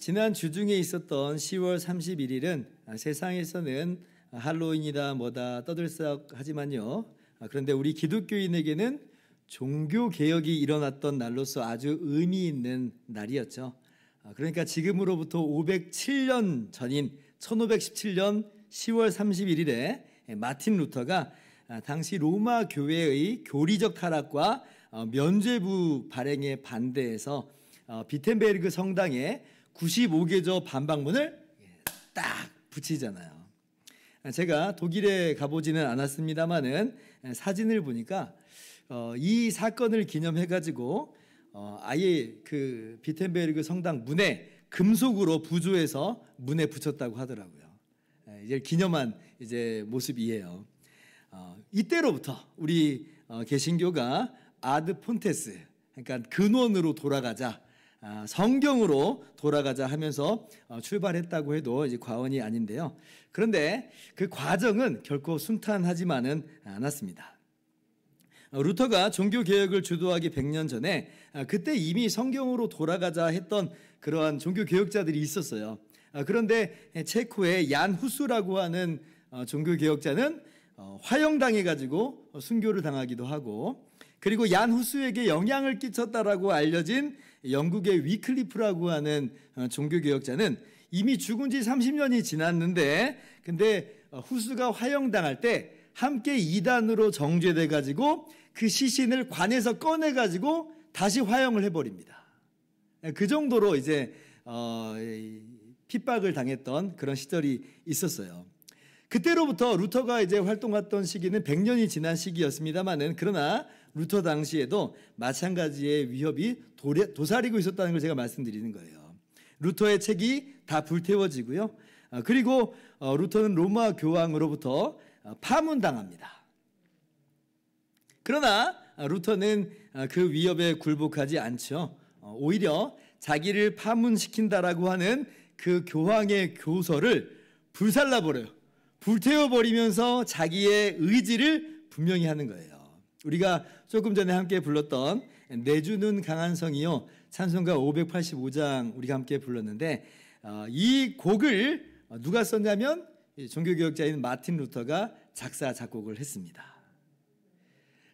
지난 주중에 있었던 10월 31일은 세상에서는 할로윈이다 뭐다 떠들썩하지만요. 그런데 우리 기독교인에게는 종교개혁이 일어났던 날로서 아주 의미 있는 날이었죠. 그러니까 지금으로부터 507년 전인 1517년 10월 31일에 마틴 루터가 당시 로마 교회의 교리적 타락과 면죄부 발행에 반대해서 비텐베르그 성당에 95개조 반박문을 딱 붙이잖아요. 제가 독일에 가보지는 않았습니다만은 사진을 보니까 이 사건을 기념해가지고 아예 그 비텐베르그 성당 문에 금속으로 부조해서 문에 붙였다고 하더라고요. 이제 기념한 이제 모습이에요. 이때로부터 우리 개신교가 아드 폰테스, 그러니까 근원으로 돌아가자, 성경으로 돌아가자 하면서 출발했다고 해도 이제 과언이 아닌데요. 그런데 그 과정은 결코 순탄하지만은 않았습니다. 루터가 종교개혁을 주도하기 100년 전에 그때 이미 성경으로 돌아가자 했던 그러한 종교개혁자들이 있었어요. 그런데 체코의 얀 후스라고 하는 종교개혁자는 화형당해가지고 순교를 당하기도 하고, 그리고 얀 후스에게 영향을 끼쳤다라고 알려진 영국의 위클리프라고 하는 종교개혁자는 이미 죽은 지 30년이 지났는데, 근데 후스가 화형당할 때 함께 이단으로 정죄돼 가지고 그 시신을 관에서 꺼내 가지고 다시 화형을 해버립니다. 그 정도로 이제 핍박을 당했던 그런 시절이 있었어요. 그때로부터 루터가 이제 활동했던 시기는 100년이 지난 시기였습니다만은, 그러나 루터 당시에도 마찬가지의 위협이 도사리고 있었다는 걸 제가 말씀드리는 거예요. 루터의 책이 다 불태워지고요. 그리고 루터는 로마 교황으로부터 파문당합니다. 그러나 루터는 그 위협에 굴복하지 않죠. 오히려 자기를 파문시킨다라고 하는 그 교황의 교서를 불살라버려요. 불태워버리면서 자기의 의지를 분명히 하는 거예요. 우리가 조금 전에 함께 불렀던 내주는 강한 성이요, 찬송가 585장 우리가 함께 불렀는데, 이 곡을 누가 썼냐면 종교개혁자인 마틴 루터가 작사 작곡을 했습니다.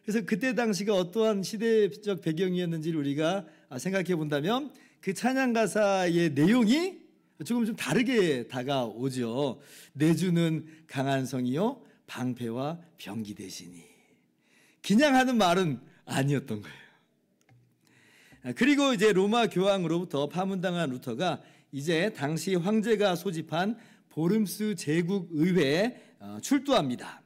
그래서 그때 당시가 어떠한 시대적 배경이었는지를 우리가 생각해 본다면 그 찬양 가사의 내용이 조금 좀 다르게 다가오죠. 내주는 강한 성이요 방패와 병기 되시니. 그냥 하는 말은 아니었던 거예요. 그리고 이제 로마 교황으로부터 파문당한 루터가 이제 당시 황제가 소집한 보름스 제국 의회에 출두합니다.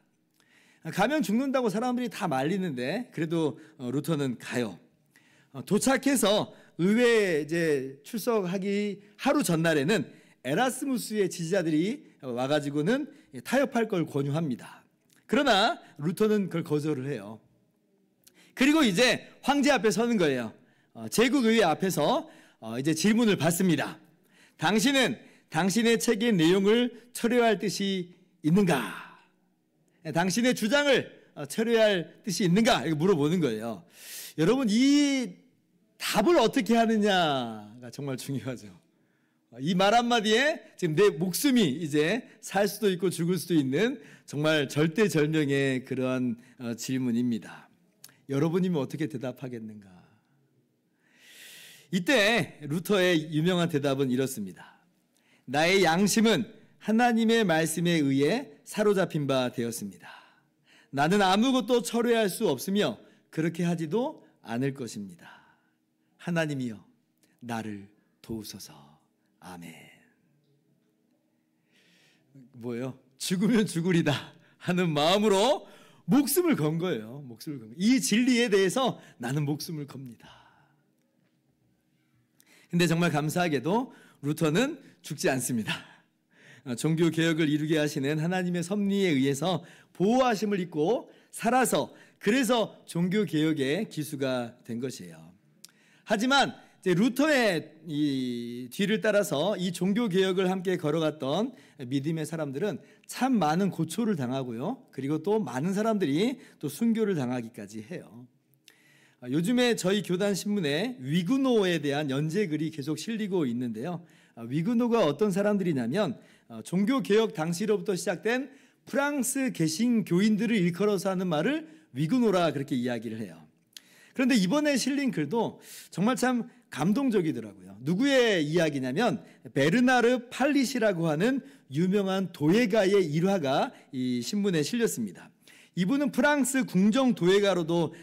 가면 죽는다고 사람들이 다 말리는데 그래도 루터는 가요. 도착해서 의회에 이제 출석하기 하루 전날에는 에라스무스의 지지자들이 와가지고는 타협할 걸 권유합니다. 그러나 루터는 그걸 거절을 해요. 그리고 이제 황제 앞에 서는 거예요. 제국의회 앞에서 이제 질문을 받습니다. 당신은 당신의 책의 내용을 철회할 뜻이 있는가? 당신의 주장을 철회할 뜻이 있는가? 이거 물어보는 거예요. 여러분, 이 답을 어떻게 하느냐가 정말 중요하죠. 이 말 한마디에 지금 내 목숨이 이제 살 수도 있고 죽을 수도 있는 정말 절대절명의 그러한 질문입니다. 여러분이면 어떻게 대답하겠는가? 이때 루터의 유명한 대답은 이렇습니다. 나의 양심은 하나님의 말씀에 의해 사로잡힌 바 되었습니다. 나는 아무것도 철회할 수 없으며 그렇게 하지도 않을 것입니다. 하나님이여 나를 도우소서. 아멘. 뭐예요? 죽으면 죽으리다 하는 마음으로 목숨을 건 거예요. 목숨을 건 거예요. 이 진리에 대해서 나는 목숨을 겁니다. 근데 정말 감사하게도 루터는 죽지 않습니다. 종교개혁을 이루게 하시는 하나님의 섭리에 의해서 보호하심을 입고 살아서, 그래서 종교개혁의 기수가 된 것이에요. 하지만 이제 루터의 이 뒤를 따라서 이 종교개혁을 함께 걸어갔던 믿음의 사람들은 참 많은 고초를 당하고요. 그리고 또 많은 사람들이 또 순교를 당하기까지 해요. 요즘에 저희 교단 신문에 위구노에 대한 연재글이 계속 실리고 있는데요. 위그노가 어떤 사람들이냐면 종교개혁 당시로부터 시작된 프랑스 개신교인들을 일컬어서 하는 말을 위그노라 그렇게 이야기를 해요. 그런데 이번에 실린 글도 정말 참 감동적이더라고요. 누구의 이야기냐면 베르나르 팔리시라고 하는 유명한 도예가의 일화가 이 신문에 실렸습니다. 이분은 프랑스 궁정 도예가로도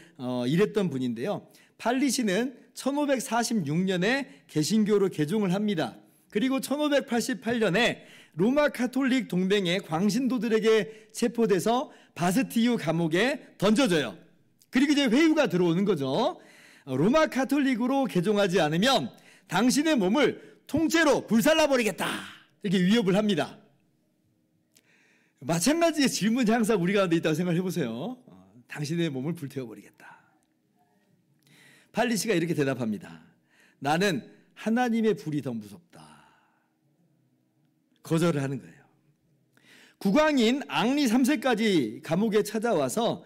일했던 분인데요. 팔리시는 1546년에 개신교로 개종을 합니다. 그리고 1588년에 로마 카톨릭 동맹의 광신도들에게 체포돼서 바스티유 감옥에 던져져요. 그리고 이제 회유가 들어오는 거죠. 로마 카톨릭으로 개종하지 않으면 당신의 몸을 통째로 불살라버리겠다, 이렇게 위협을 합니다. 마찬가지의 질문이 항상 우리 가운데 있다고 생각해 보세요. 당신의 몸을 불태워버리겠다. 팔리시가 이렇게 대답합니다. 나는 하나님의 불이 더 무섭다. 거절을 하는 거예요. 국왕인 앙리 3세까지 감옥에 찾아와서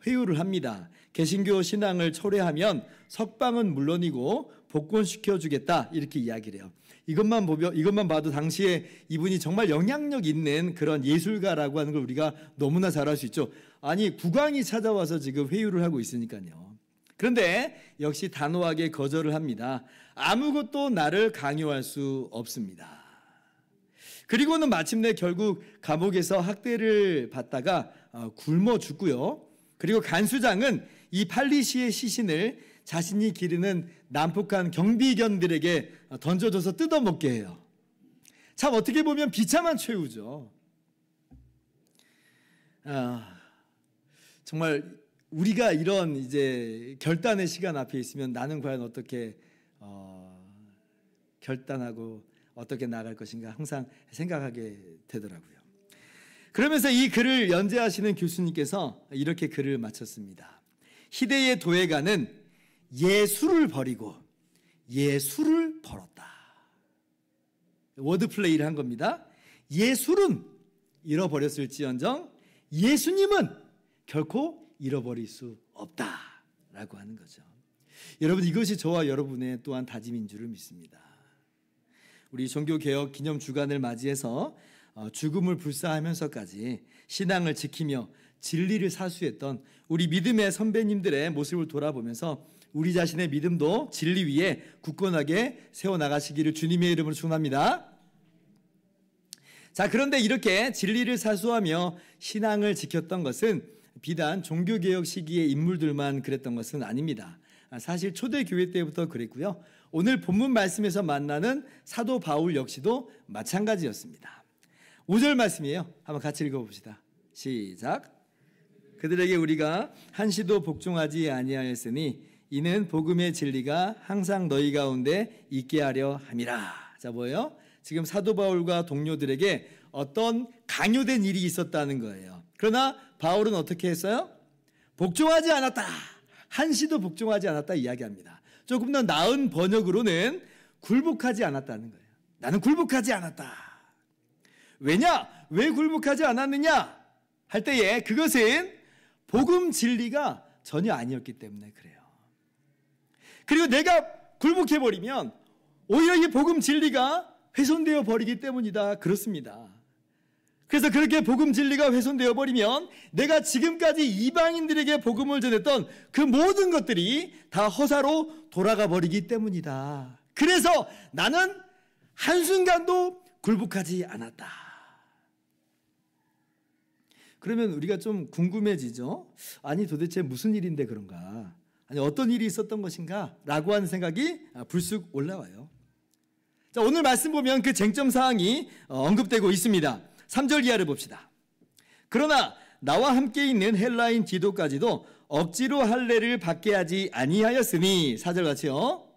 회유를 합니다. 개신교 신앙을 철회하면 석방은 물론이고 복권시켜주겠다, 이렇게 이야기를 해요. 이것만 봐도 당시에 이분이 정말 영향력 있는 그런 예술가라고 하는 걸 우리가 너무나 잘 알 수 있죠. 아니, 국왕이 찾아와서 지금 회유를 하고 있으니까요. 그런데 역시 단호하게 거절을 합니다. 아무것도 나를 강요할 수 없습니다. 그리고는 마침내 결국 감옥에서 학대를 받다가 굶어 죽고요. 그리고 간수장은 이 팔리시의 시신을 자신이 기르는 난폭한 경비견들에게 던져줘서 뜯어먹게 해요. 참 어떻게 보면 비참한 최후죠. 정말 우리가 이런 이제 결단의 시간 앞에 있으면 나는 과연 어떻게 결단하고 어떻게 나아갈 것인가 항상 생각하게 되더라고요. 그러면서 이 글을 연재하시는 교수님께서 이렇게 글을 마쳤습니다. 희대의 도예가는 예술을 버리고 예술을 벌었다. 워드플레이를 한 겁니다. 예술은 잃어버렸을지언정 예수님은 결코 잃어버릴 수 없다라고 하는 거죠. 여러분, 이것이 저와 여러분의 또한 다짐인 줄을 믿습니다. 우리 종교개혁 기념주간을 맞이해서 죽음을 불사하면서까지 신앙을 지키며 진리를 사수했던 우리 믿음의 선배님들의 모습을 돌아보면서 우리 자신의 믿음도 진리 위에 굳건하게 세워나가시기를 주님의 이름으로 축원합니다. 자, 그런데 이렇게 진리를 사수하며 신앙을 지켰던 것은 비단 종교개혁 시기의 인물들만 그랬던 것은 아닙니다. 사실 초대교회 때부터 그랬고요. 오늘 본문 말씀에서 만나는 사도 바울 역시도 마찬가지였습니다. 5절 말씀이에요. 한번 같이 읽어봅시다. 시작. 그들에게 우리가 한시도 복종하지 아니하였으니 이는 복음의 진리가 항상 너희 가운데 있게 하려 함이라. 자, 뭐예요? 지금 사도 바울과 동료들에게 어떤 강요된 일이 있었다는 거예요. 그러나 바울은 어떻게 했어요? 복종하지 않았다. 한시도 복종하지 않았다 이야기합니다. 조금 더 나은 번역으로는 굴복하지 않았다는 거예요. 나는 굴복하지 않았다. 왜냐? 왜 굴복하지 않았느냐? 할 때에 그것은 복음 진리가 전혀 아니었기 때문에 그래요. 그리고 내가 굴복해버리면 오히려 이 복음 진리가 훼손되어 버리기 때문이다. 그렇습니다. 그래서 그렇게 복음 진리가 훼손되어 버리면 내가 지금까지 이방인들에게 복음을 전했던 그 모든 것들이 다 허사로 돌아가 버리기 때문이다. 그래서 나는 한순간도 굴복하지 않았다. 그러면 우리가 좀 궁금해지죠. 아니, 도대체 무슨 일인데 그런가? 아니, 어떤 일이 있었던 것인가? 라고 하는 생각이 불쑥 올라와요. 자, 오늘 말씀 보면 그 쟁점 사항이 언급되고 있습니다. 3절 이하를 봅시다. 그러나 나와 함께 있는 헬라인 디도까지도 억지로 할례를 받게 하지 아니하였으니, 4절 같이요.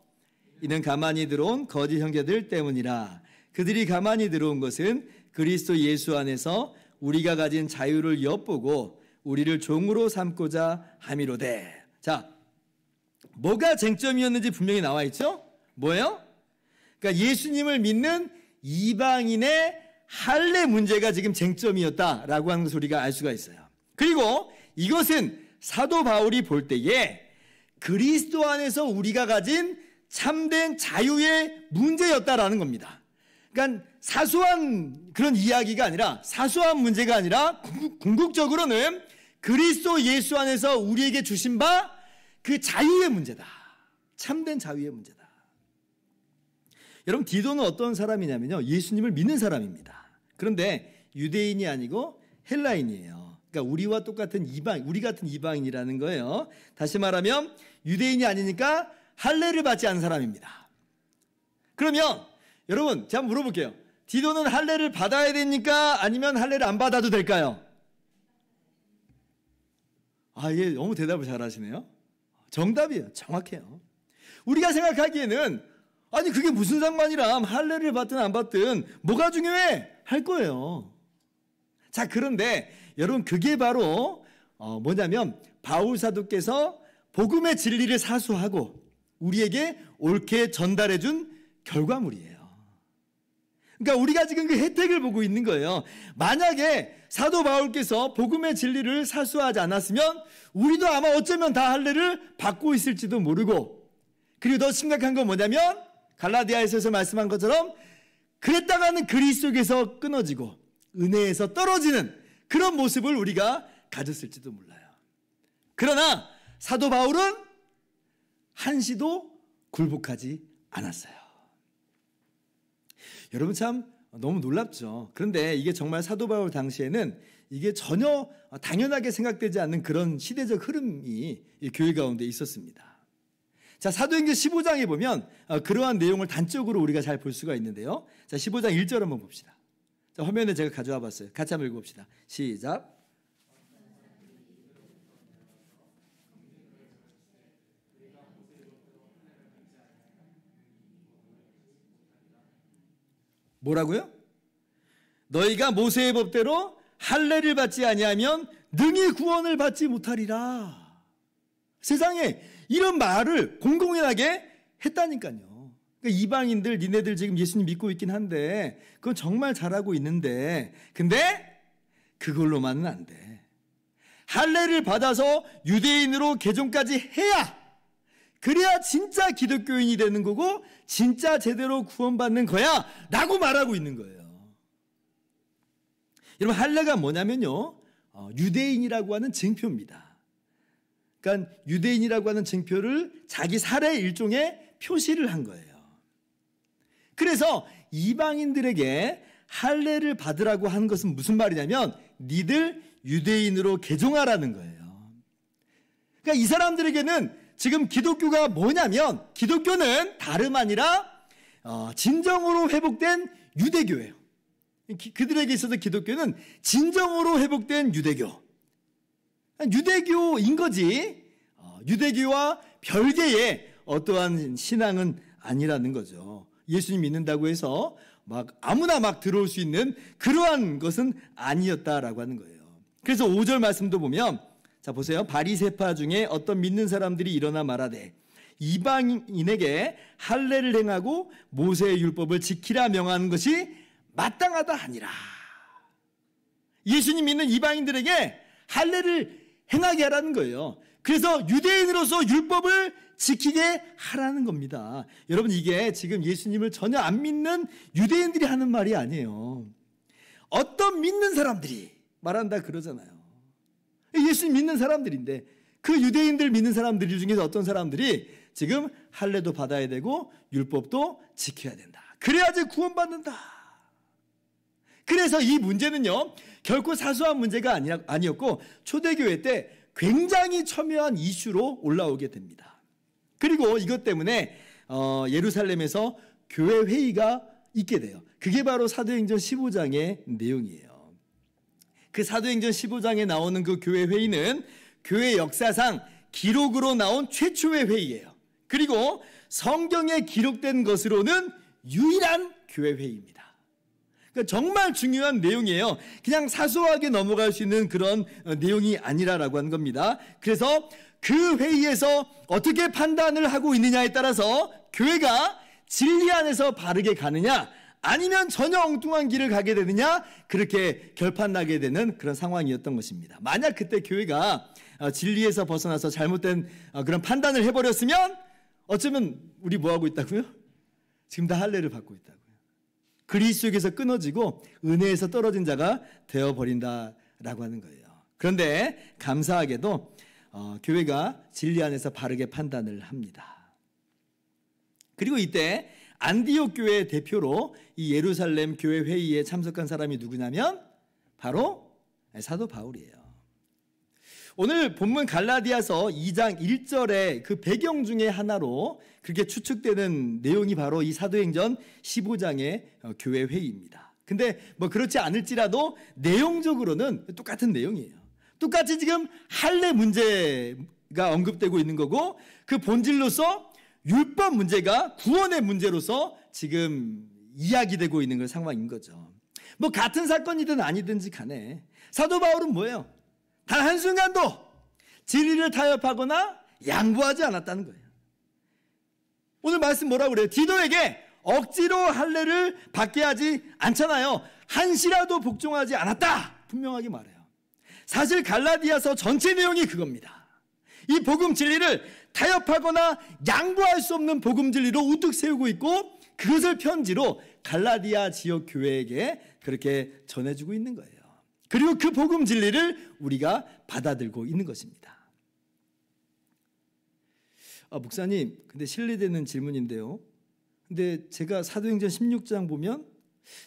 이는 가만히 들어온 거짓 형제들 때문이라. 그들이 가만히 들어온 것은 그리스도 예수 안에서 우리가 가진 자유를 엿보고 우리를 종으로 삼고자 함이로되. 자, 뭐가 쟁점이었는지 분명히 나와 있죠? 뭐예요? 그러니까 예수님을 믿는 이방인의 할례 문제가 지금 쟁점이었다라고 하는 것을 우리가 알 수가 있어요. 그리고 이것은 사도 바울이 볼 때에 그리스도 안에서 우리가 가진 참된 자유의 문제였다라는 겁니다. 그러니까 사소한 그런 이야기가 아니라, 사소한 문제가 아니라 궁극적으로는 그리스도 예수 안에서 우리에게 주신 바 그 자유의 문제다. 참된 자유의 문제다. 여러분, 디도는 어떤 사람이냐면요, 예수님을 믿는 사람입니다. 그런데 유대인이 아니고 헬라인이에요. 그러니까 우리와 똑같은 우리 같은 이방인이라는 거예요. 다시 말하면 유대인이 아니니까 할례를 받지 않은 사람입니다. 그러면 여러분, 제가 한번 물어볼게요. 디도는 할례를 받아야 됩니까? 아니면 할례를 안 받아도 될까요? 이게 너무 대답을 잘하시네요. 정답이에요. 정확해요. 우리가 생각하기에는 아니 그게 무슨 상관이람, 할례를 받든 안 받든 뭐가 중요해? 할 거예요. 자, 그런데 여러분, 그게 바로 뭐냐면 바울 사도께서 복음의 진리를 사수하고 우리에게 옳게 전달해 준 결과물이에요. 그러니까 우리가 지금 그 혜택을 보고 있는 거예요. 만약에 사도 바울께서 복음의 진리를 사수하지 않았으면 우리도 아마 어쩌면 다 할례를 받고 있을지도 모르고, 그리고 더 심각한 건 뭐냐면 갈라디아에서 말씀한 것처럼 그랬다가는 그리스도에서 끊어지고 은혜에서 떨어지는 그런 모습을 우리가 가졌을지도 몰라요. 그러나 사도 바울은 한시도 굴복하지 않았어요. 여러분, 참 너무 놀랍죠. 그런데 이게 정말 사도 바울 당시에는 이게 전혀 당연하게 생각되지 않는 그런 시대적 흐름이 이 교회 가운데 있었습니다. 자, 사도행전 15장에 보면 그러한 내용을 단적으로 우리가 잘 볼 수가 있는데요. 자, 15장 1절 한번 봅시다. 자, 화면에 제가 가져와 봤어요. 같이 한번 읽어봅시다. 시작. 뭐라고요? 너희가 모세의 법대로 할례를 받지 아니하면 능히 구원을 받지 못하리라. 세상에 이런 말을 공공연하게 했다니까요. 그러니까 이방인들, 니네들 지금 예수님 믿고 있긴 한데 그건 정말 잘하고 있는데, 근데 그걸로만은 안 돼. 할례를 받아서 유대인으로 개종까지 해야, 그래야 진짜 기독교인이 되는 거고 진짜 제대로 구원받는 거야 라고 말하고 있는 거예요. 여러분, 할례가 뭐냐면요, 유대인이라고 하는 증표입니다. 그러니까 유대인이라고 하는 증표를 자기 살의 일종의 표시를 한 거예요. 그래서 이방인들에게 할례를 받으라고 한 것은 무슨 말이냐면 니들 유대인으로 개종하라는 거예요. 그러니까 이 사람들에게는 지금 기독교가 뭐냐면, 기독교는 다름 아니라 진정으로 회복된 유대교예요. 그들에게 있어서 기독교는 진정으로 회복된 유대교. 유대교인 거지 유대교와 별개의 어떠한 신앙은 아니라는 거죠. 예수님 믿는다고 해서 막 아무나 막 들어올 수 있는 그러한 것은 아니었다라고 하는 거예요. 그래서 5절 말씀도 보면, 자 보세요. 바리새파 중에 어떤 믿는 사람들이 일어나 말하되 이방인에게 할례를 행하고 모세의 율법을 지키라 명하는 것이 마땅하다 하니라. 예수님 믿는 이방인들에게 할례를 행하게 하라는 거예요. 그래서 유대인으로서 율법을 지키게 하라는 겁니다. 여러분, 이게 지금 예수님을 전혀 안 믿는 유대인들이 하는 말이 아니에요. 어떤 믿는 사람들이 말한다 그러잖아요. 예수님 믿는 사람들인데 그 유대인들 믿는 사람들 중에서 어떤 사람들이 지금 할례도 받아야 되고 율법도 지켜야 된다. 그래야지 구원받는다. 그래서 이 문제는요, 결코 사소한 문제가 아니었고 초대교회 때 굉장히 첨예한 이슈로 올라오게 됩니다. 그리고 이것 때문에 예루살렘에서 교회 회의가 있게 돼요. 그게 바로 사도행전 15장의 내용이에요. 그 사도행전 15장에 나오는 그 교회 회의는 교회 역사상 기록으로 나온 최초의 회의예요. 그리고 성경에 기록된 것으로는 유일한 교회 회의입니다. 그러니까 정말 중요한 내용이에요. 그냥 사소하게 넘어갈 수 있는 그런 내용이 아니라라고 하는 겁니다. 그래서 그 회의에서 어떻게 판단을 하고 있느냐에 따라서 교회가 진리 안에서 바르게 가느냐 아니면 전혀 엉뚱한 길을 가게 되느냐, 그렇게 결판나게 되는 그런 상황이었던 것입니다. 만약 그때 교회가 진리에서 벗어나서 잘못된 그런 판단을 해버렸으면 어쩌면 우리 뭐 하고 있다고요? 지금 다 할례를 받고 있다고요. 그리스도에게서 끊어지고 은혜에서 떨어진 자가 되어버린다라고 하는 거예요. 그런데 감사하게도 교회가 진리 안에서 바르게 판단을 합니다. 그리고 이때 안디옥 교회 대표로 이 예루살렘 교회 회의에 참석한 사람이 누구냐면 바로 사도 바울이에요. 오늘 본문 갈라디아서 2장 1절의 그 배경 중에 하나로 그렇게 추측되는 내용이 바로 이 사도행전 15장의 교회 회의입니다. 근데 뭐 그렇지 않을지라도 내용적으로는 똑같은 내용이에요. 똑같이 지금 할례 문제가 언급되고 있는 거고 그 본질로서 율법 문제가 구원의 문제로서 지금 이야기되고 있는 그 상황인 거죠. 뭐 같은 사건이든 아니든지 간에 사도 바울은 뭐예요? 단 한순간도 진리를 타협하거나 양보하지 않았다는 거예요. 오늘 말씀 뭐라고 그래요? 디도에게 억지로 할례를 받게 하지 않잖아요. 한시라도 복종하지 않았다. 분명하게 말해요. 사실 갈라디아서 전체 내용이 그겁니다. 이 복음 진리를 타협하거나 양보할 수 없는 복음 진리로 우뚝 세우고 있고 그것을 편지로 갈라디아 지역 교회에게 그렇게 전해주고 있는 거예요. 그리고 그 복음 진리를 우리가 받아들고 있는 것입니다. 목사님, 근데 실례되는 질문인데요. 근데 제가 사도행전 16장 보면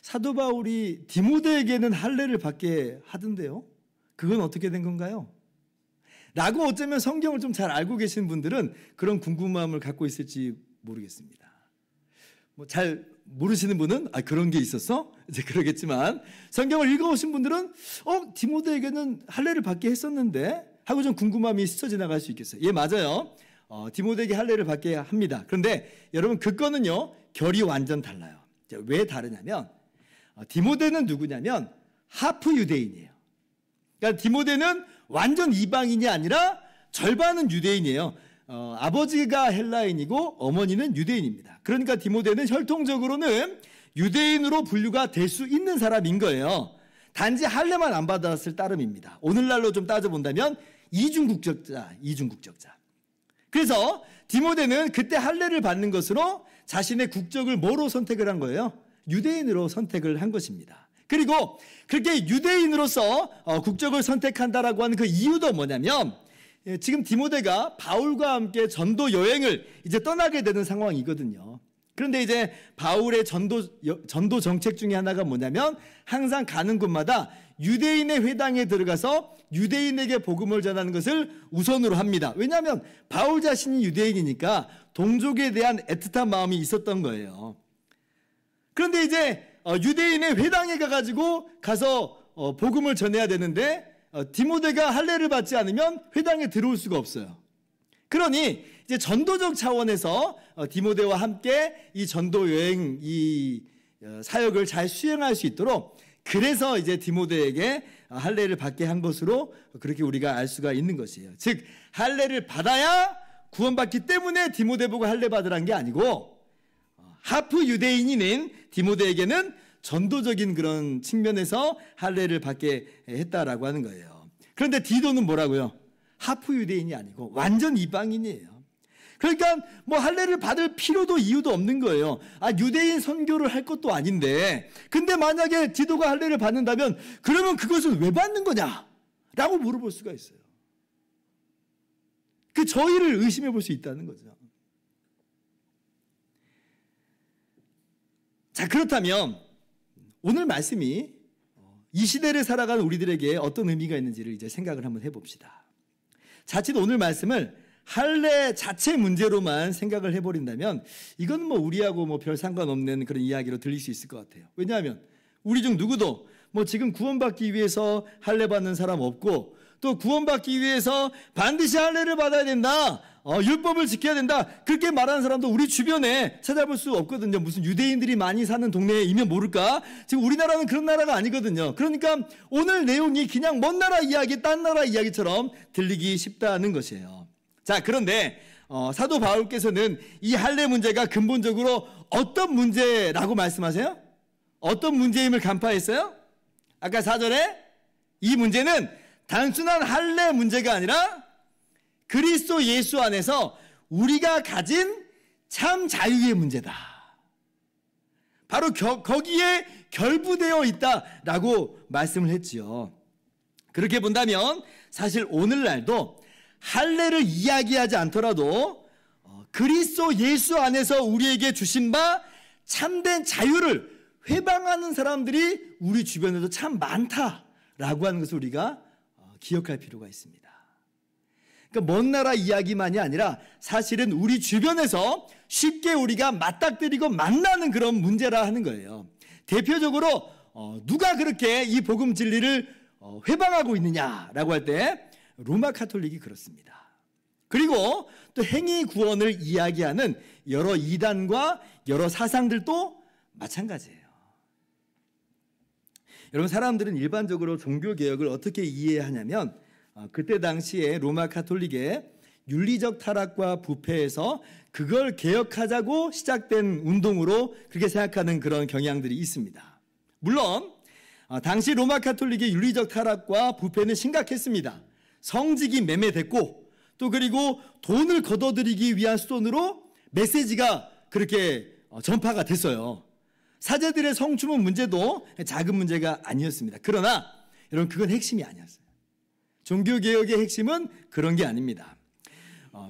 사도 바울이 디모데에게는 할례를 받게 하던데요. 그건 어떻게 된 건가요? 라고 어쩌면 성경을 좀 잘 알고 계신 분들은 그런 궁금함을 갖고 있을지 모르겠습니다. 뭐 잘 모르시는 분은 그런 게 있었어? 이제 그러겠지만 성경을 읽어오신 분들은 디모데에게는 할례를 받게 했었는데 하고 좀 궁금함이 스쳐 지나갈 수 있겠어요. 예, 맞아요. 디모데에게 할례를 받게 합니다. 그런데 여러분 그 건은요 결이 완전 달라요. 왜 다르냐면 디모데는 누구냐면 하프 유대인이에요. 그러니까 디모데는 완전 이방인이 아니라 절반은 유대인이에요. 아버지가 헬라인이고 어머니는 유대인입니다. 그러니까 디모데는 혈통적으로는 유대인으로 분류가 될 수 있는 사람인 거예요. 단지 할례만 안 받았을 따름입니다. 오늘날로 좀 따져본다면 이중국적자. 그래서 디모데는 그때 할례를 받는 것으로 자신의 국적을 뭐로 선택을 한 거예요? 유대인으로 선택을 한 것입니다. 그리고 그렇게 유대인으로서 국적을 선택한다라고 하는 그 이유도 뭐냐면 지금 디모데가 바울과 함께 전도 여행을 이제 떠나게 되는 상황이거든요. 그런데 이제 바울의 전도 정책 중에 하나가 뭐냐면 항상 가는 곳마다 유대인의 회당에 들어가서 유대인에게 복음을 전하는 것을 우선으로 합니다. 왜냐하면 바울 자신이 유대인이니까 동족에 대한 애틋한 마음이 있었던 거예요. 그런데 이제 유대인의 회당에 가서 복음을 전해야 되는데 디모데가 할례를 받지 않으면 회당에 들어올 수가 없어요. 그러니 이제 전도적 차원에서 디모데와 함께 이 전도 여행 이 사역을 잘 수행할 수 있도록 그래서 이제 디모데에게 할례를 받게 한 것으로 그렇게 우리가 알 수가 있는 것이에요. 즉 할례를 받아야 구원받기 때문에 디모데 보고 할례 받으란 게 아니고 하프 유대인인 디모데에게는 전도적인 그런 측면에서 할례를 받게 했다라고 하는 거예요. 그런데 디도는 뭐라고요? 하프 유대인이 아니고 완전 이방인이에요. 그러니까 뭐 할례를 받을 필요도 이유도 없는 거예요. 유대인 선교를 할 것도 아닌데 근데 만약에 디도가 할례를 받는다면 그러면 그것을 왜 받는 거냐? 라고 물어볼 수가 있어요. 그 저희를 의심해 볼 수 있다는 거죠. 자, 그렇다면 오늘 말씀이 이 시대를 살아가는 우리들에게 어떤 의미가 있는지를 이제 생각을 한번 해봅시다. 자칫 오늘 말씀을 할례 자체 문제로만 생각을 해버린다면 이건 뭐 우리하고 뭐 별 상관없는 그런 이야기로 들릴 수 있을 것 같아요. 왜냐하면 우리 중 누구도 뭐 지금 구원받기 위해서 할례 받는 사람 없고 또 구원받기 위해서 반드시 할례를 받아야 된다. 율법을 지켜야 된다. 그렇게 말하는 사람도 우리 주변에 찾아볼 수 없거든요. 무슨 유대인들이 많이 사는 동네이면 모를까? 지금 우리나라는 그런 나라가 아니거든요. 그러니까 오늘 내용이 그냥 먼 나라 이야기, 딴 나라 이야기처럼 들리기 쉽다는 것이에요. 자, 그런데 사도 바울께서는 이 할례 문제가 근본적으로 어떤 문제라고 말씀하세요? 어떤 문제임을 간파했어요? 아까 4절에 이 문제는 단순한 할례 문제가 아니라 그리스도 예수 안에서 우리가 가진 참 자유의 문제다. 바로 거기에 결부되어 있다라고 말씀을 했지요. 그렇게 본다면 사실 오늘날도 할례를 이야기하지 않더라도 그리스도 예수 안에서 우리에게 주신 바 참된 자유를 회방하는 사람들이 우리 주변에도 참 많다라고 하는 것을 우리가 기억할 필요가 있습니다. 그러니까 먼 나라 이야기만이 아니라 사실은 우리 주변에서 쉽게 우리가 맞닥뜨리고 만나는 그런 문제라 하는 거예요. 대표적으로 누가 그렇게 이 복음 진리를 회방하고 있느냐라고 할 때 로마 카톨릭이 그렇습니다. 그리고 또 행위 구원을 이야기하는 여러 이단과 여러 사상들도 마찬가지예요. 여러분, 사람들은 일반적으로 종교개혁을 어떻게 이해하냐면 그때 당시에 로마 카톨릭의 윤리적 타락과 부패에서 그걸 개혁하자고 시작된 운동으로 그렇게 생각하는 그런 경향들이 있습니다. 물론 당시 로마 카톨릭의 윤리적 타락과 부패는 심각했습니다. 성직이 매매됐고 또 그리고 돈을 걷어들이기 위한 수단으로 메시지가 그렇게 전파가 됐어요. 사제들의 성추문 문제도 작은 문제가 아니었습니다. 그러나 여러분, 그건 핵심이 아니었어요. 종교개혁의 핵심은 그런 게 아닙니다.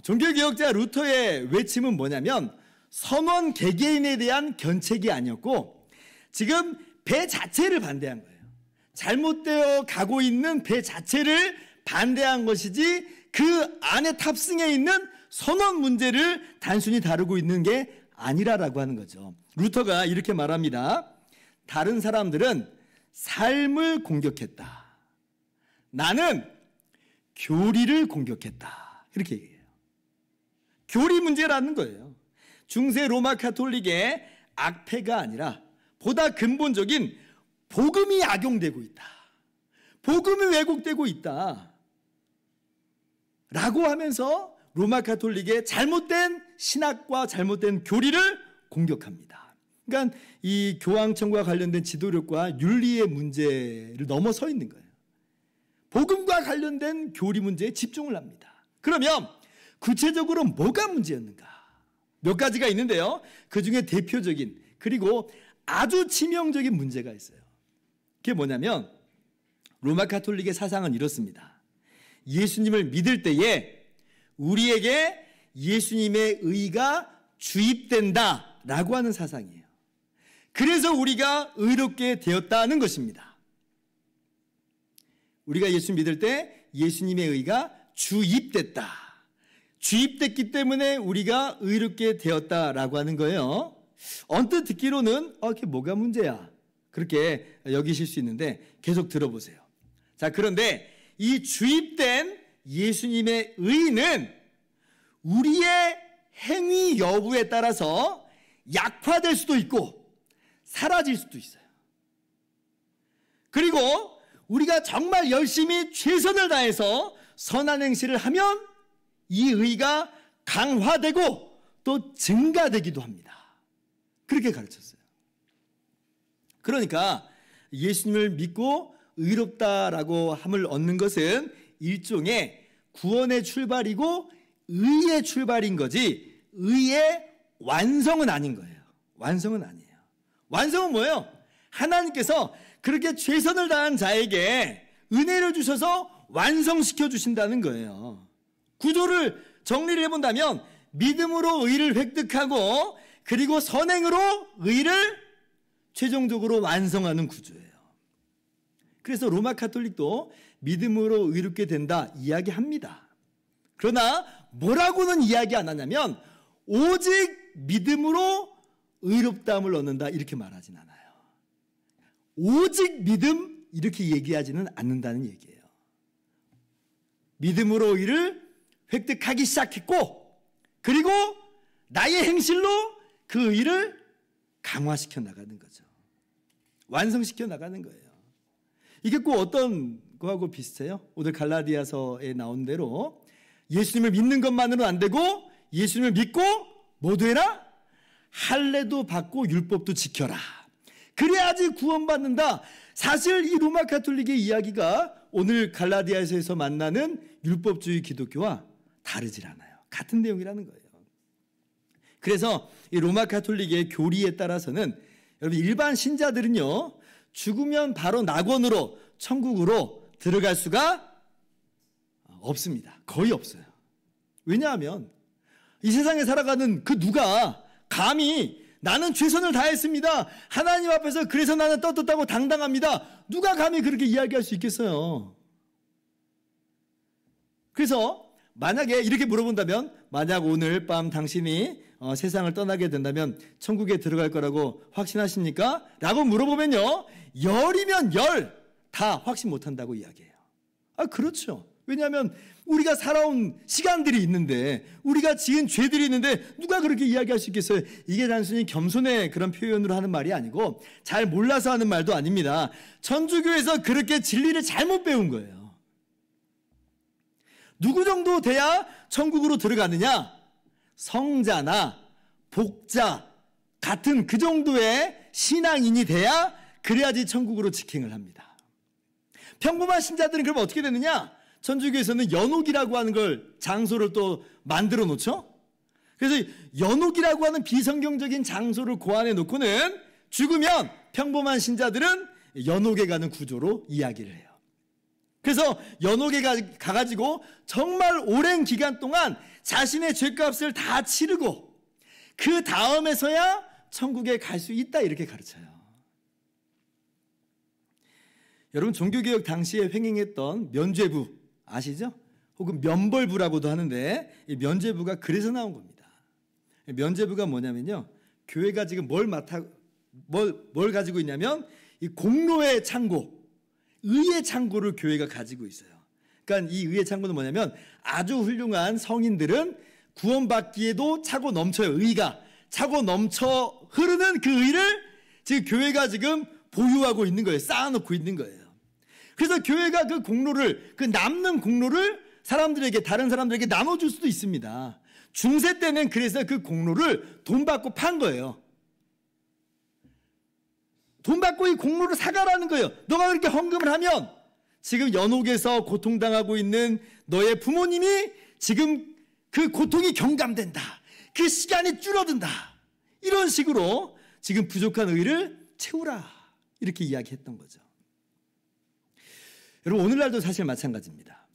종교개혁자 루터의 외침은 뭐냐면 선원 개개인에 대한 견책이 아니었고 지금 배 자체를 반대한 거예요. 잘못되어 가고 있는 배 자체를 반대한 것이지 그 안에 탑승해 있는 선원 문제를 단순히 다루고 있는 게 아니라라고 하는 거죠. 루터가 이렇게 말합니다. 다른 사람들은 삶을 공격했다. 나는 교리를 공격했다. 이렇게 얘기해요. 교리 문제라는 거예요. 중세 로마 카톨릭의 악패가 아니라 보다 근본적인 복음이 악용되고 있다. 복음이 왜곡되고 있다. 라고 하면서 로마 카톨릭의 잘못된 신학과 잘못된 교리를 공격합니다. 그러니까 이 교황청과 관련된 지도력과 윤리의 문제를 넘어서 있는 거예요. 복음과 관련된 교리 문제에 집중을 합니다. 그러면 구체적으로 뭐가 문제였는가? 몇 가지가 있는데요. 그중에 대표적인 그리고 아주 치명적인 문제가 있어요. 그게 뭐냐면 로마 카톨릭의 사상은 이렇습니다. 예수님을 믿을 때에 우리에게 예수님의 의가 주입된다라고 하는 사상이에요. 그래서 우리가 의롭게 되었다는 것입니다. 우리가 예수 믿을 때 예수님의 의가 주입됐다. 주입됐기 때문에 우리가 의롭게 되었다라고 하는 거예요. 언뜻 듣기로는 그게 뭐가 문제야? 그렇게 여기실 수 있는데 계속 들어보세요. 자, 그런데 이 주입된 예수님의 의는 우리의 행위 여부에 따라서 약화될 수도 있고 사라질 수도 있어요. 그리고 우리가 정말 열심히 최선을 다해서 선한 행실을 하면 이 의가 강화되고 또 증가되기도 합니다. 그렇게 가르쳤어요. 그러니까 예수님을 믿고 의롭다라고 함을 얻는 것은 일종의 구원의 출발이고 의의 출발인 거지 의의 완성은 아닌 거예요. 완성은 아니에요. 완성은 뭐예요? 하나님께서 그렇게 최선을 다한 자에게 은혜를 주셔서 완성시켜 주신다는 거예요. 구조를 정리를 해본다면 믿음으로 의를 획득하고 그리고 선행으로 의를 최종적으로 완성하는 구조예요. 그래서 로마 카톨릭도 믿음으로 의롭게 된다 이야기합니다. 그러나 뭐라고는 이야기 안 하냐면 오직 믿음으로 의롭다함을 얻는다 이렇게 말하진 않아요. 오직 믿음 이렇게 얘기하지는 않는다는 얘기예요. 믿음으로 의를 획득하기 시작했고 그리고 나의 행실로 그 의를 강화시켜 나가는 거죠. 완성시켜 나가는 거예요. 이게 꼭 어떤 거하고 비슷해요? 오늘 갈라디아서에 나온 대로 예수님을 믿는 것만으로는 안 되고 예수님을 믿고 뭐도 해라? 할례도 받고 율법도 지켜라. 그래야지 구원받는다. 사실 이 로마 카톨릭의 이야기가 오늘 갈라디아서에서 만나는 율법주의 기독교와 다르질 않아요. 같은 내용이라는 거예요. 그래서 이 로마 가톨릭의 교리에 따라서는 여러분 일반 신자들은요 죽으면 바로 낙원으로 천국으로 들어갈 수가 없습니다. 거의 없어요. 왜냐하면 이 세상에 살아가는 그 누가 감히 나는 최선을 다했습니다, 하나님 앞에서 그래서 나는 떳떳하고 당당합니다, 누가 감히 그렇게 이야기할 수 있겠어요? 그래서 만약에 이렇게 물어본다면, 만약 오늘 밤 당신이 세상을 떠나게 된다면 천국에 들어갈 거라고 확신하십니까? 라고 물어보면요, 열이면 열 다 확신 못한다고 이야기해요. 그렇죠. 왜냐하면 우리가 살아온 시간들이 있는데, 우리가 지은 죄들이 있는데 누가 그렇게 이야기할 수 있겠어요? 이게 단순히 겸손의 그런 표현으로 하는 말이 아니고 잘 몰라서 하는 말도 아닙니다. 천주교에서 그렇게 진리를 잘못 배운 거예요. 누구 정도 돼야 천국으로 들어가느냐? 성자나 복자 같은 그 정도의 신앙인이 돼야, 그래야지 천국으로 직행을 합니다. 평범한 신자들은 그럼 어떻게 되느냐? 천주교에서는 연옥이라고 하는 걸, 장소를 또 만들어 놓죠. 그래서 연옥이라고 하는 비성경적인 장소를 고안해 놓고는 죽으면 평범한 신자들은 연옥에 가는 구조로 이야기를 해요. 그래서 연옥에 가가지고 정말 오랜 기간 동안 자신의 죄값을 다 치르고 그 다음에서야 천국에 갈 수 있다, 이렇게 가르쳐요. 여러분, 종교개혁 당시에 횡행했던 면죄부 아시죠? 혹은 면벌부라고도 하는데, 이 면죄부가 그래서 나온 겁니다. 면죄부가 뭐냐면요, 교회가 지금 뭘 가지고 있냐면 이 공로의 창고, 의의 창고를 교회가 가지고 있어요. 그러니까 이 의의 창고는 뭐냐면, 아주 훌륭한 성인들은 구원받기에도 차고 넘쳐요. 의가 차고 넘쳐 흐르는 그 의를 지금 교회가 지금 보유하고 있는 거예요. 쌓아놓고 있는 거예요. 그래서 교회가 그 공로를, 그 남는 공로를 사람들에게, 다른 사람들에게 나눠줄 수도 있습니다. 중세 때는 그래서 그 공로를 돈 받고 판 거예요. 돈 받고 이 공로를 사가라는 거예요. 너가 그렇게 헌금을 하면 지금 연옥에서 고통당하고 있는 너의 부모님이 지금 그 고통이 경감된다, 그 시간이 줄어든다, 이런 식으로 지금 부족한 의를 채우라, 이렇게 이야기했던 거죠. 여러분, 오늘날도 사실 마찬가지입니다.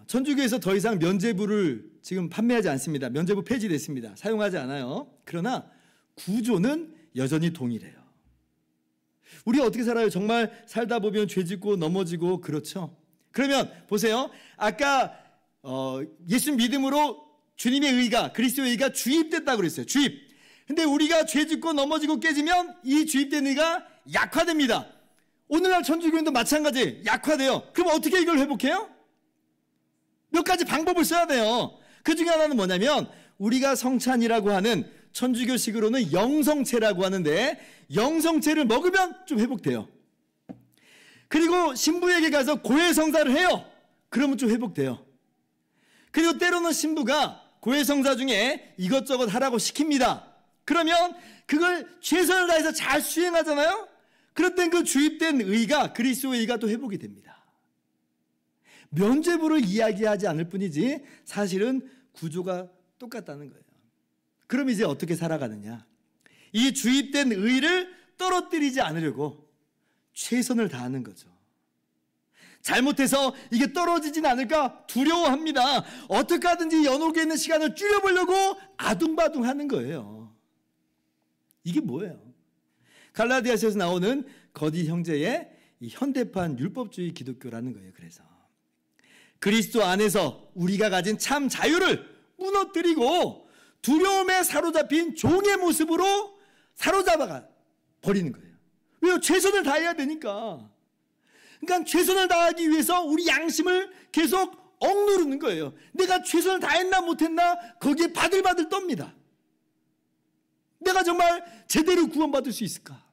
천주교에서 더 이상 면죄부를 지금 판매하지 않습니다. 면죄부 폐지됐습니다. 사용하지 않아요. 그러나 구조는 여전히 동일해요. 우리 어떻게 살아요? 정말 살다 보면 죄 짓고 넘어지고 그렇죠. 그러면 보세요. 아까 예수 믿음으로 주님의 의가, 그리스도의 의가 주입됐다고 그랬어요. 주입. 근데 우리가 죄 짓고 넘어지고 깨지면 이 주입된 의가 약화됩니다. 오늘날 천주교인도 마찬가지, 약화돼요. 그럼 어떻게 이걸 회복해요? 몇 가지 방법을 써야 돼요. 그 중에 하나는 뭐냐면, 우리가 성찬이라고 하는, 천주교식으로는 영성채라고 하는데, 영성채를 먹으면 좀 회복돼요. 그리고 신부에게 가서 고해성사를 해요. 그러면 좀 회복돼요. 그리고 때로는 신부가 고해성사 중에 이것저것 하라고 시킵니다. 그러면 그걸 최선을 다해서 잘 수행하잖아요. 그럴 땐 그 주입된 의가, 그리스도의 의가 또 회복이 됩니다. 면죄부를 이야기하지 않을 뿐이지 사실은 구조가 똑같다는 거예요. 그럼 이제 어떻게 살아가느냐? 이 주입된 의를 떨어뜨리지 않으려고 최선을 다하는 거죠. 잘못해서 이게 떨어지진 않을까 두려워합니다. 어떻게 하든지 연옥에 있는 시간을 줄여보려고 아둥바둥 하는 거예요. 이게 뭐예요? 갈라디아서에서 나오는 거짓 형제의 이 현대판 율법주의 기독교라는 거예요. 그래서 그리스도 안에서 우리가 가진 참 자유를 무너뜨리고 두려움에 사로잡힌 종의 모습으로 사로잡아 버리는 거예요. 왜요? 최선을 다해야 되니까. 그러니까 최선을 다하기 위해서 우리 양심을 계속 억누르는 거예요. 내가 최선을 다했나 못했나 거기에 바들바들 떱니다. 내가 정말 제대로 구원받을 수 있을까?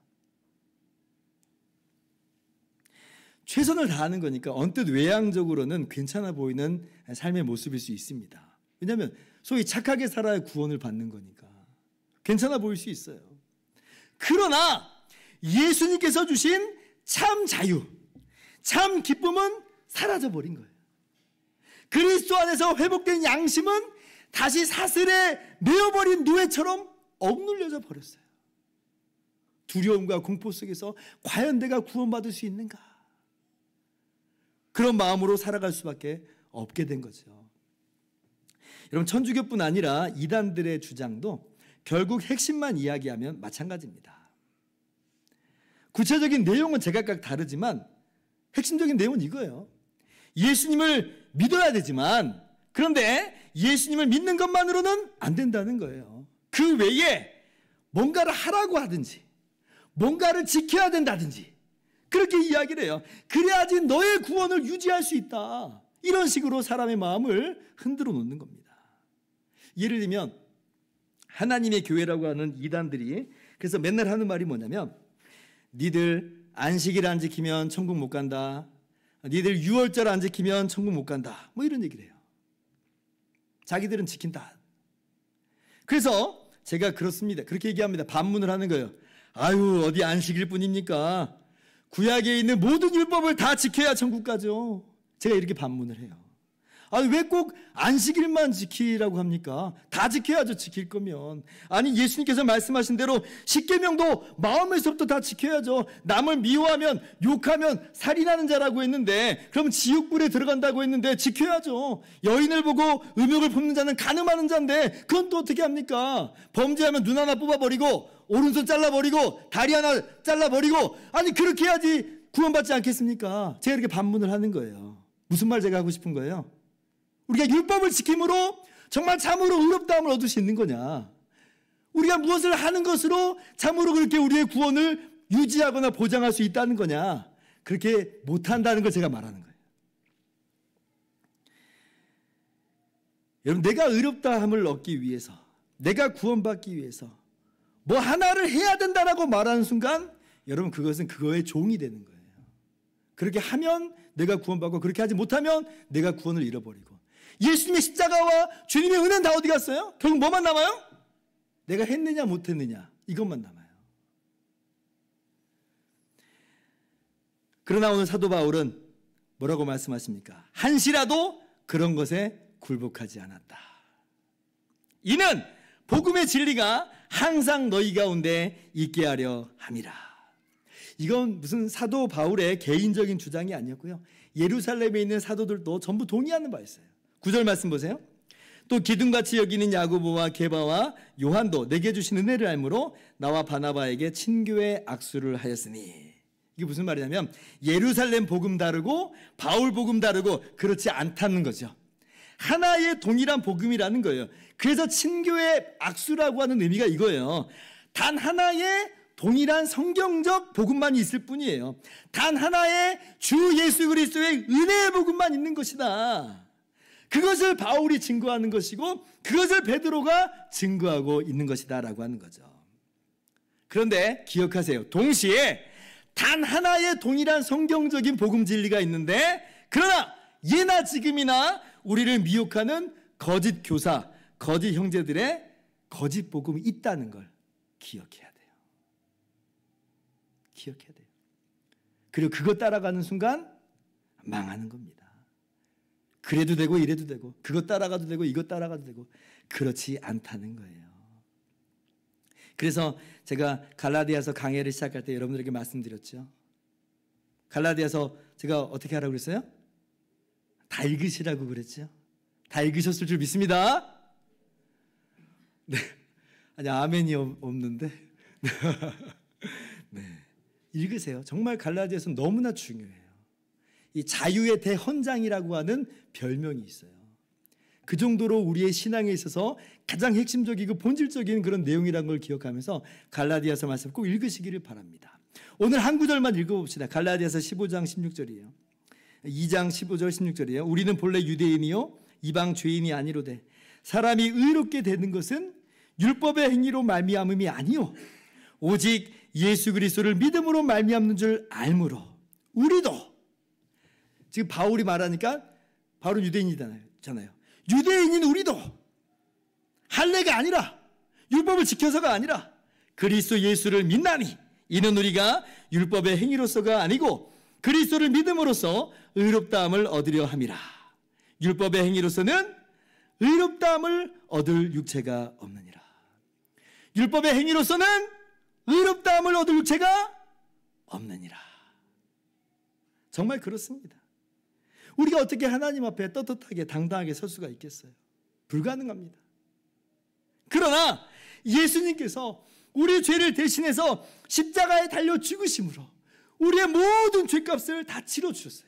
최선을 다하는 거니까 언뜻 외향적으로는 괜찮아 보이는 삶의 모습일 수 있습니다. 왜냐하면 소위 착하게 살아야 구원을 받는 거니까 괜찮아 보일 수 있어요. 그러나 예수님께서 주신 참 자유, 참 기쁨은 사라져버린 거예요. 그리스도 안에서 회복된 양심은 다시 사슬에 매어버린 노예처럼 억눌려져 버렸어요. 두려움과 공포 속에서 과연 내가 구원받을 수 있는가? 그런 마음으로 살아갈 수밖에 없게 된 거죠. 여러분, 천주교뿐 아니라 이단들의 주장도 결국 핵심만 이야기하면 마찬가지입니다. 구체적인 내용은 제각각 다르지만 핵심적인 내용은 이거예요. 예수님을 믿어야 되지만, 그런데 예수님을 믿는 것만으로는 안 된다는 거예요. 그 외에 뭔가를 하라고 하든지 뭔가를 지켜야 된다든지 그렇게 이야기를 해요. 그래야지 너의 구원을 유지할 수 있다. 이런 식으로 사람의 마음을 흔들어 놓는 겁니다. 예를 들면 하나님의 교회라고 하는 이단들이 그래서 맨날 하는 말이 뭐냐면, 니들 안식일 안 지키면 천국 못 간다. 니들 유월절 안 지키면 천국 못 간다. 뭐 이런 얘기를 해요. 자기들은 지킨다. 그래서 제가 그렇습니다. 그렇게 얘기합니다. 반문을 하는 거예요. 아유, 어디 안식일 뿐입니까? 구약에 있는 모든 율법을 다 지켜야 천국 가죠. 제가 이렇게 반문을 해요. 아니, 왜 꼭 안식일만 지키라고 합니까? 다 지켜야죠, 지킬 거면. 아니, 예수님께서 말씀하신 대로 십계명도 마음에서부터 다 지켜야죠. 남을 미워하면, 욕하면 살인하는 자라고 했는데, 그럼 지옥불에 들어간다고 했는데 지켜야죠. 여인을 보고 음욕을 품는 자는 간음하는 자인데 그건 또 어떻게 합니까? 범죄하면 눈 하나 뽑아버리고 오른손 잘라버리고 다리 하나 잘라버리고, 아니 그렇게 해야지 구원받지 않겠습니까? 제가 이렇게 반문을 하는 거예요. 무슨 말 제가 하고 싶은 거예요? 우리가 율법을 지킴으로 정말 참으로 의롭다함을 얻을 수 있는 거냐? 우리가 무엇을 하는 것으로 참으로 그렇게 우리의 구원을 유지하거나 보장할 수 있다는 거냐? 그렇게 못한다는 걸 제가 말하는 거예요. 여러분, 내가 의롭다함을 얻기 위해서, 내가 구원받기 위해서 뭐 하나를 해야 된다라고 말하는 순간 여러분, 그것은 그거의 종이 되는 거예요. 그렇게 하면 내가 구원받고, 그렇게 하지 못하면 내가 구원을 잃어버리고, 예수님의 십자가와 주님의 은혜는 다 어디 갔어요? 결국 뭐만 남아요? 내가 했느냐 못했느냐, 이것만 남아요. 그러나 오늘 사도 바울은 뭐라고 말씀하십니까? 한시라도 그런 것에 굴복하지 않았다. 이는 복음의 진리가 항상 너희 가운데 있게 하려 함이라. 이건 무슨 사도 바울의 개인적인 주장이 아니었고요, 예루살렘에 있는 사도들도 전부 동의하는 바였어요. 9절 말씀 보세요. 또 기둥같이 여기는 야고보와 게바와 요한도 내게 주신 은혜를 알므로 나와 바나바에게 친교의 악수를 하였으니. 이게 무슨 말이냐면 예루살렘 복음 다르고 바울 복음 다르고 그렇지 않다는 거죠. 하나의 동일한 복음이라는 거예요. 그래서 친교의 악수라고 하는 의미가 이거예요. 단 하나의 동일한 성경적 복음만 있을 뿐이에요. 단 하나의 주 예수 그리스도의 은혜의 복음만 있는 것이다. 그것을 바울이 증거하는 것이고 그것을 베드로가 증거하고 있는 것이다 라고 하는 거죠. 그런데 기억하세요. 동시에 단 하나의 동일한 성경적인 복음 진리가 있는데, 그러나 예나 지금이나 우리를 미혹하는 거짓 교사, 거짓 형제들의 거짓 복음이 있다는 걸 기억해야 돼요. 기억해야 돼요. 그리고 그거 따라가는 순간 망하는 겁니다. 그래도 되고 이래도 되고, 그거 따라가도 되고 이거 따라가도 되고, 그렇지 않다는 거예요. 그래서 제가 갈라디아서 강해를 시작할 때 여러분들에게 말씀드렸죠. 갈라디아서 제가 어떻게 하라고 그랬어요? 다 읽으시라고 그랬죠. 다 읽으셨을 줄 믿습니다. 네. 아니, 아멘이 없는데. 네. 읽으세요. 정말 갈라디아서는 너무나 중요해요. 이 자유의 대헌장이라고 하는 별명이 있어요. 그 정도로 우리의 신앙에 있어서 가장 핵심적이고 본질적인 그런 내용이라는 걸 기억하면서 갈라디아서 말씀 꼭 읽으시기를 바랍니다. 오늘 한 구절만 읽어봅시다. 갈라디아서 15장 16절이에요. 2장 15절 16절이에요. 우리는 본래 유대인이요 이방 죄인이 아니로되 사람이 의롭게 되는 것은 율법의 행위로 말미암음이 아니요 오직 예수 그리스도를 믿음으로 말미암는 줄 알므로 우리도, 지금 바울이 말하니까 바울은 유대인이잖아요. 유대인인 우리도 할례가 아니라 율법을 지켜서가 아니라 그리스도 예수를 믿나니 이는 우리가 율법의 행위로서가 아니고 그리스도를 믿음으로써 의롭다함을 얻으려 함이라. 율법의 행위로서는 의롭다함을 얻을 육체가 없느니라. 율법의 행위로서는 의롭다함을 얻을 육체가 없느니라. 정말 그렇습니다. 우리가 어떻게 하나님 앞에 떳떳하게 당당하게 설 수가 있겠어요? 불가능합니다. 그러나 예수님께서 우리 죄를 대신해서 십자가에 달려 죽으심으로 우리의 모든 죄값을 다 치러주셨어요.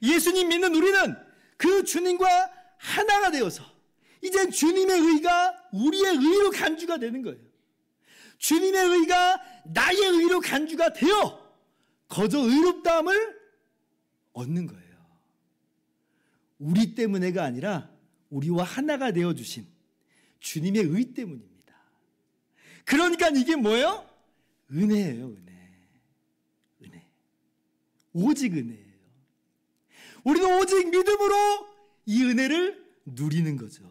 예수님 믿는 우리는 그 주님과 하나가 되어서 이제 주님의 의가 우리의 의로 간주가 되는 거예요. 주님의 의가 나의 의로 간주가 되어 거저 의롭다함을 얻는 거예요. 우리 때문에가 아니라 우리와 하나가 되어주신 주님의 의 때문입니다. 그러니까 이게 뭐예요? 은혜예요. 은혜. 오직 은혜예요. 우리는 오직 믿음으로 이 은혜를 누리는 거죠.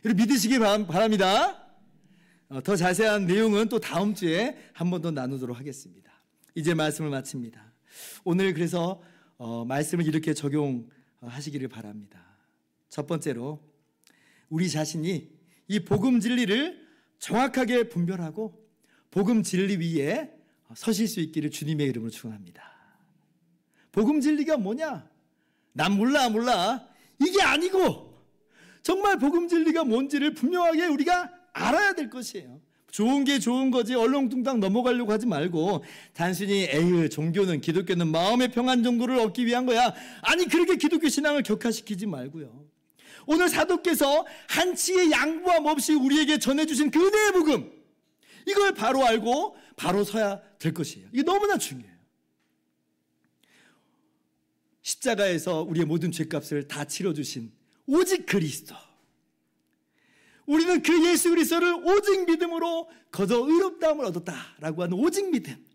여러분 믿으시기 바랍니다. 더 자세한 내용은 또 다음 주에 한 번 더 나누도록 하겠습니다. 이제 말씀을 마칩니다. 오늘 그래서 말씀을 이렇게 적용하시기를 바랍니다. 첫 번째로 우리 자신이 이 복음 진리를 정확하게 분별하고 복음 진리 위에 서실 수 있기를 주님의 이름으로 축원합니다. 복음 진리가 뭐냐? 난 몰라. 이게 아니고 정말 복음 진리가 뭔지를 분명하게 우리가 알아야 될 것이에요. 좋은 게 좋은 거지 얼렁뚱땅 넘어가려고 하지 말고 단순히 에휴 종교는 기독교는 마음의 평안 정도를 얻기 위한 거야. 아니 그렇게 기독교 신앙을 격화시키지 말고요. 오늘 사도께서 한치의 양보함 없이 우리에게 전해주신 그 은혜의 복음, 이걸 바로 알고 바로 서야 될 것이에요. 이게 너무나 중요해요. 십자가에서 우리의 모든 죄값을 다 치러주신 오직 그리스도, 우리는 그 예수 그리스도를 오직 믿음으로 거저 의롭다함을 얻었다라고 하는 오직 믿음,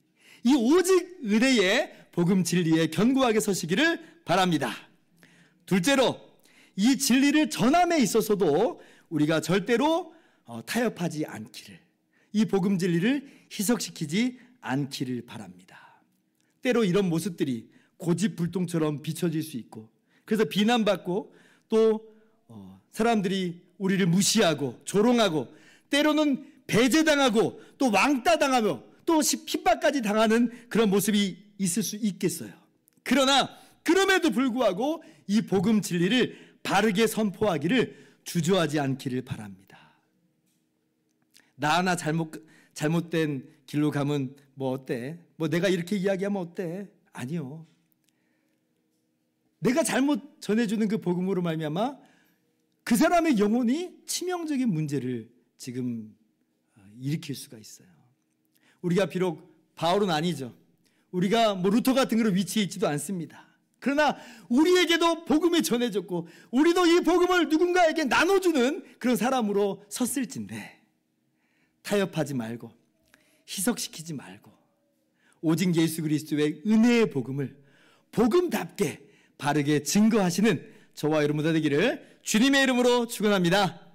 이 오직 은혜의 복음 진리에 견고하게 서시기를 바랍니다. 둘째로 이 진리를 전함에 있어서도 우리가 절대로 타협하지 않기를, 이 복음 진리를 희석시키지 않기를 바랍니다. 때로 이런 모습들이 고집불통처럼 비춰질 수 있고, 그래서 비난받고 또 사람들이 우리를 무시하고 조롱하고 때로는 배제당하고 또 왕따당하며 또 핍박까지 당하는 그런 모습이 있을 수 있겠어요. 그러나 그럼에도 불구하고 이 복음 진리를 바르게 선포하기를 주저하지 않기를 바랍니다. 나 하나 잘못된 길로 가면 뭐 어때? 뭐 내가 이렇게 이야기하면 어때? 아니요. 내가 잘못 전해주는 그 복음으로 말미암아 그 사람의 영혼이 치명적인 문제를 지금 일으킬 수가 있어요. 우리가 비록 바울은 아니죠. 우리가 뭐 루터 같은 그런 위치에 있지도 않습니다. 그러나 우리에게도 복음이 전해졌고 우리도 이 복음을 누군가에게 나눠주는 그런 사람으로 섰을진데, 타협하지 말고 희석시키지 말고 오직 예수 그리스도의 은혜의 복음을 복음답게 바르게 증거하시는 저와 여러분 되기를 주님의 이름으로 축원합니다.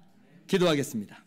기도하겠습니다.